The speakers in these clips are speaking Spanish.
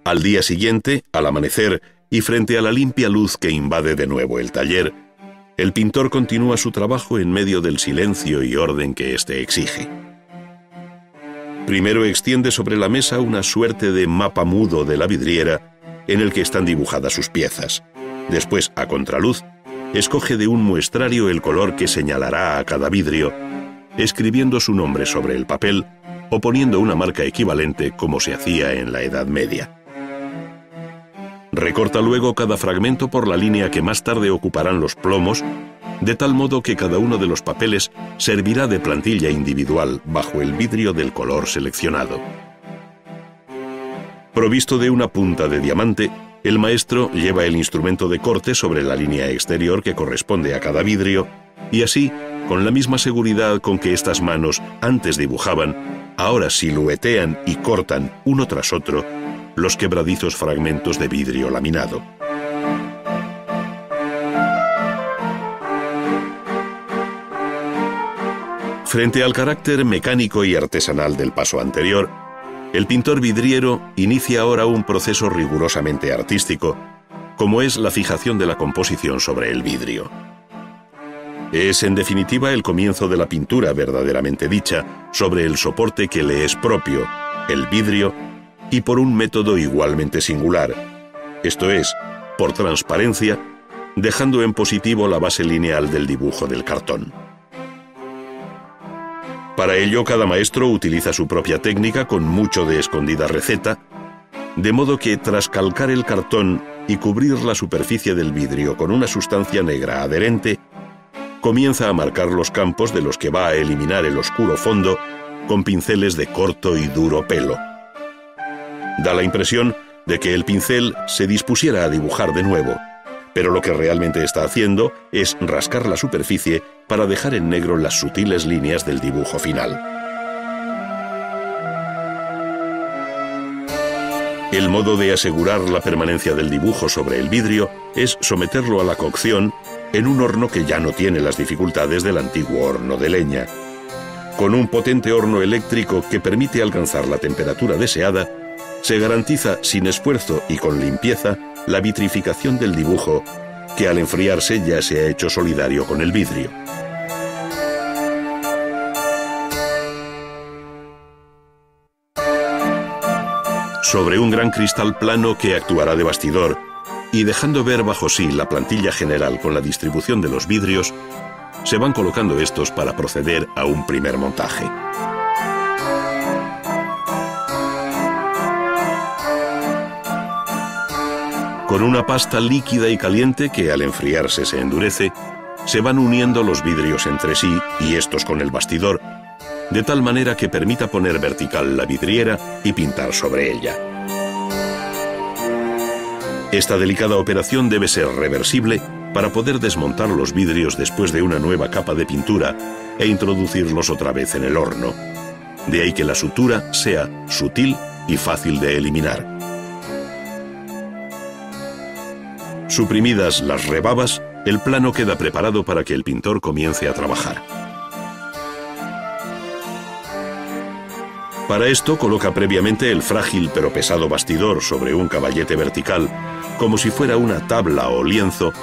Al día siguiente, al amanecer, y frente a la limpia luz que invade de nuevo el taller, el pintor continúa su trabajo en medio del silencio y orden que éste exige. Primero extiende sobre la mesa una suerte de mapa mudo de la vidriera en el que están dibujadas sus piezas. Después, a contraluz, escoge de un muestrario el color que señalará a cada vidrio, escribiendo su nombre sobre el papel o poniendo una marca equivalente como se hacía en la Edad Media. Recorta luego cada fragmento por la línea que más tarde ocuparán los plomos, de tal modo que cada uno de los papeles servirá de plantilla individual bajo el vidrio del color seleccionado. Provisto de una punta de diamante, el maestro lleva el instrumento de corte sobre la línea exterior que corresponde a cada vidrio y así, con la misma seguridad con que estas manos antes dibujaban, ahora siluetean y cortan uno tras otro los quebradizos fragmentos de vidrio laminado. Frente al carácter mecánico y artesanal del paso anterior, el pintor vidriero inicia ahora un proceso rigurosamente artístico, como es la fijación de la composición sobre el vidrio. Es, en definitiva, el comienzo de la pintura verdaderamente dicha sobre el soporte que le es propio, el vidrio, y por un método igualmente singular, esto es, por transparencia, dejando en positivo la base lineal del dibujo del cartón. Para ello, cada maestro utiliza su propia técnica con mucho de escondida receta, de modo que tras calcar el cartón y cubrir la superficie del vidrio con una sustancia negra adherente, comienza a marcar los campos de los que va a eliminar el oscuro fondo con pinceles de corto y duro pelo. Da la impresión de que el pincel se dispusiera a dibujar de nuevo, pero lo que realmente está haciendo es rascar la superficie para dejar en negro las sutiles líneas del dibujo final. El modo de asegurar la permanencia del dibujo sobre el vidrio es someterlo a la cocción en un horno que ya no tiene las dificultades del antiguo horno de leña. Con un potente horno eléctrico que permite alcanzar la temperatura deseada, se garantiza sin esfuerzo y con limpieza la vitrificación del dibujo, que al enfriarse ya se ha hecho solidario con el vidrio. Sobre un gran cristal plano que actuará de bastidor, y dejando ver bajo sí la plantilla general con la distribución de los vidrios, se van colocando estos para proceder a un primer montaje. Con una pasta líquida y caliente que al enfriarse se endurece, se van uniendo los vidrios entre sí y estos con el bastidor, de tal manera que permita poner vertical la vidriera y pintar sobre ella. Esta delicada operación debe ser reversible para poder desmontar los vidrios después de una nueva capa de pintura e introducirlos otra vez en el horno. De ahí que la sutura sea sutil y fácil de eliminar. Suprimidas las rebabas, el plano queda preparado para que el pintor comience a trabajar. Para esto coloca previamente el frágil pero pesado bastidor sobre un caballete vertical, como si fuera una tabla o lienzo,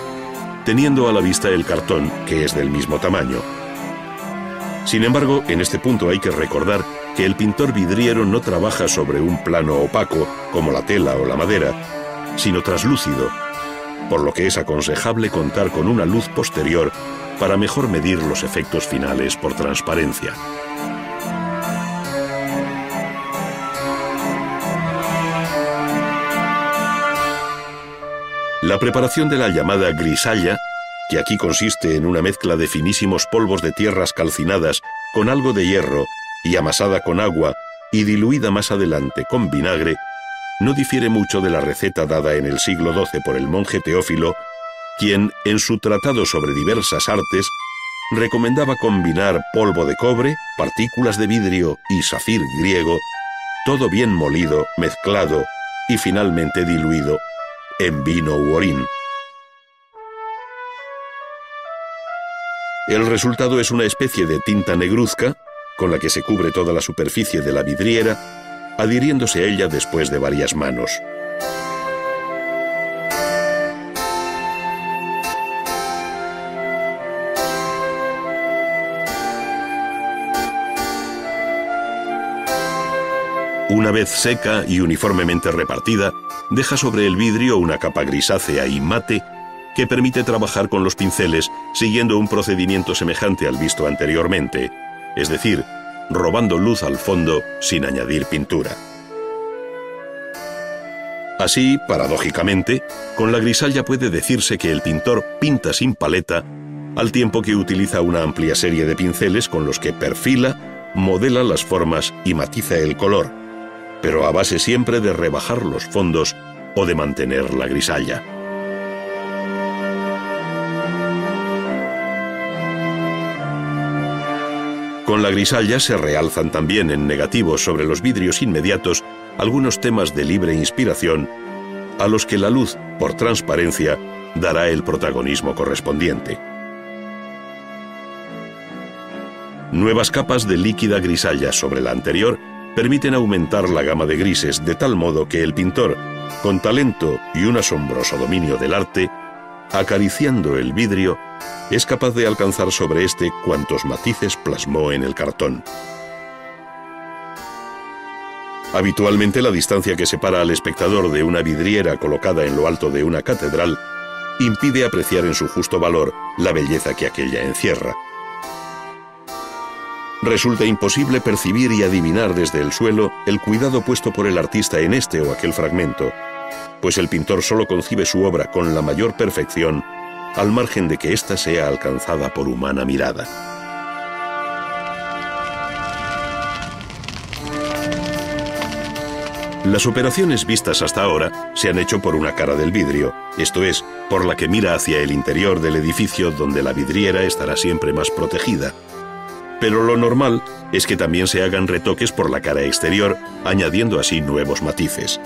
teniendo a la vista el cartón, que es del mismo tamaño. Sin embargo, en este punto hay que recordar que el pintor vidriero no trabaja sobre un plano opaco, como la tela o la madera, sino traslúcido, por lo que es aconsejable contar con una luz posterior para mejor medir los efectos finales por transparencia. La preparación de la llamada grisalla, que aquí consiste en una mezcla de finísimos polvos de tierras calcinadas con algo de hierro y amasada con agua y diluida más adelante con vinagre, no difiere mucho de la receta dada en el siglo XII por el monje Teófilo, quien, en su tratado sobre diversas artes, recomendaba combinar polvo de cobre, partículas de vidrio y safir griego, todo bien molido, mezclado y finalmente diluido en vino u orín. El resultado es una especie de tinta negruzca, con la que se cubre toda la superficie de la vidriera, adhiriéndose a ella después de varias manos. Una vez seca y uniformemente repartida, deja sobre el vidrio una capa grisácea y mate que permite trabajar con los pinceles siguiendo un procedimiento semejante al visto anteriormente, es decir, robando luz al fondo sin añadir pintura. Así, paradójicamente, con la grisalla puede decirse que el pintor pinta sin paleta, al tiempo que utiliza una amplia serie de pinceles con los que perfila, modela las formas y matiza el color, pero a base siempre de rebajar los fondos o de mantener la grisalla. Con la grisalla se realzan también en negativo sobre los vidrios inmediatos algunos temas de libre inspiración a los que la luz, por transparencia, dará el protagonismo correspondiente. Nuevas capas de líquida grisalla sobre la anterior permiten aumentar la gama de grises de tal modo que el pintor, con talento y un asombroso dominio del arte, acariciando el vidrio, es capaz de alcanzar sobre este cuantos matices plasmó en el cartón. Habitualmente la distancia que separa al espectador de una vidriera colocada en lo alto de una catedral impide apreciar en su justo valor la belleza que aquella encierra. Resulta imposible percibir y adivinar desde el suelo el cuidado puesto por el artista en este o aquel fragmento, pues el pintor solo concibe su obra con la mayor perfección al margen de que ésta sea alcanzada por humana mirada. Las operaciones vistas hasta ahora se han hecho por una cara del vidrio, esto es, por la que mira hacia el interior del edificio donde la vidriera estará siempre más protegida. Pero lo normal es que también se hagan retoques por la cara exterior, añadiendo así nuevos matices.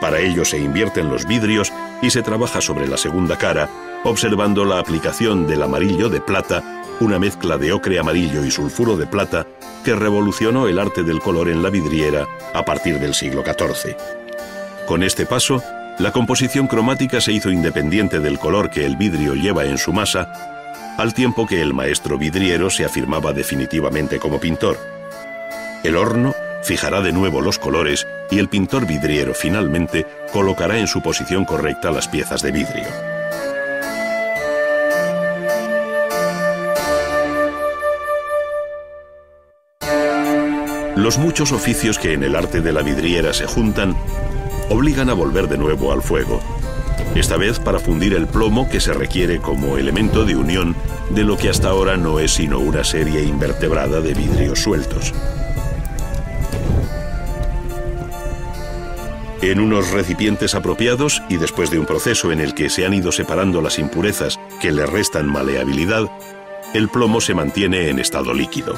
Para ello se invierten los vidrios y se trabaja sobre la segunda cara, observando la aplicación del amarillo de plata, una mezcla de ocre amarillo y sulfuro de plata que revolucionó el arte del color en la vidriera a partir del siglo XIV. Con este paso, la composición cromática se hizo independiente del color que el vidrio lleva en su masa, al tiempo que el maestro vidriero se afirmaba definitivamente como pintor. El horno fijará de nuevo los colores y el pintor vidriero finalmente colocará en su posición correcta las piezas de vidrio. Los muchos oficios que en el arte de la vidriera se juntan obligan a volver de nuevo al fuego, esta vez para fundir el plomo que se requiere como elemento de unión de lo que hasta ahora no es sino una serie invertebrada de vidrios sueltos. En unos recipientes apropiados y después de un proceso en el que se han ido separando las impurezas que le restan maleabilidad, el plomo se mantiene en estado líquido.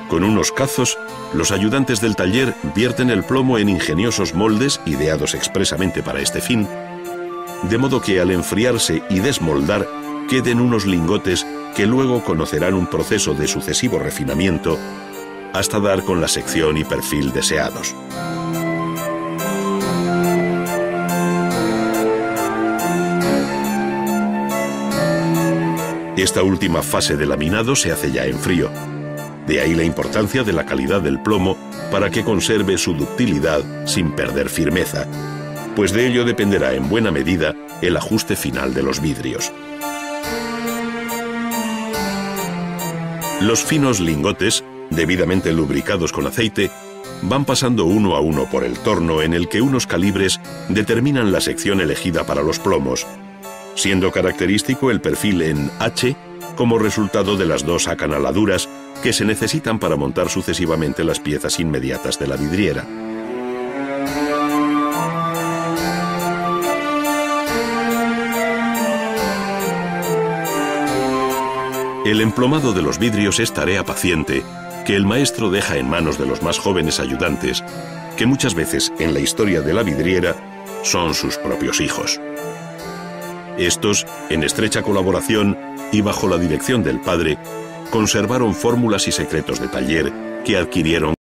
Con unos cazos, los ayudantes del taller vierten el plomo en ingeniosos moldes ideados expresamente para este fin, de modo que al enfriarse y desmoldar queden unos lingotes que luego conocerán un proceso de sucesivo refinamiento hasta dar con la sección y perfil deseados. Esta última fase de laminado se hace ya en frío. De ahí la importancia de la calidad del plomo para que conserve su ductilidad sin perder firmeza, pues de ello dependerá en buena medida el ajuste final de los vidrios. Los finos lingotes, debidamente lubricados con aceite, van pasando uno a uno por el torno en el que unos calibres determinan la sección elegida para los plomos, siendo característico el perfil en H como resultado de las dos acanaladuras que se necesitan para montar sucesivamente las piezas inmediatas de la vidriera. El emplomado de los vidrios es tarea paciente que el maestro deja en manos de los más jóvenes ayudantes, que muchas veces en la historia de la vidriera son sus propios hijos. Estos, en estrecha colaboración y bajo la dirección del padre, conservaron fórmulas y secretos de taller que adquirieron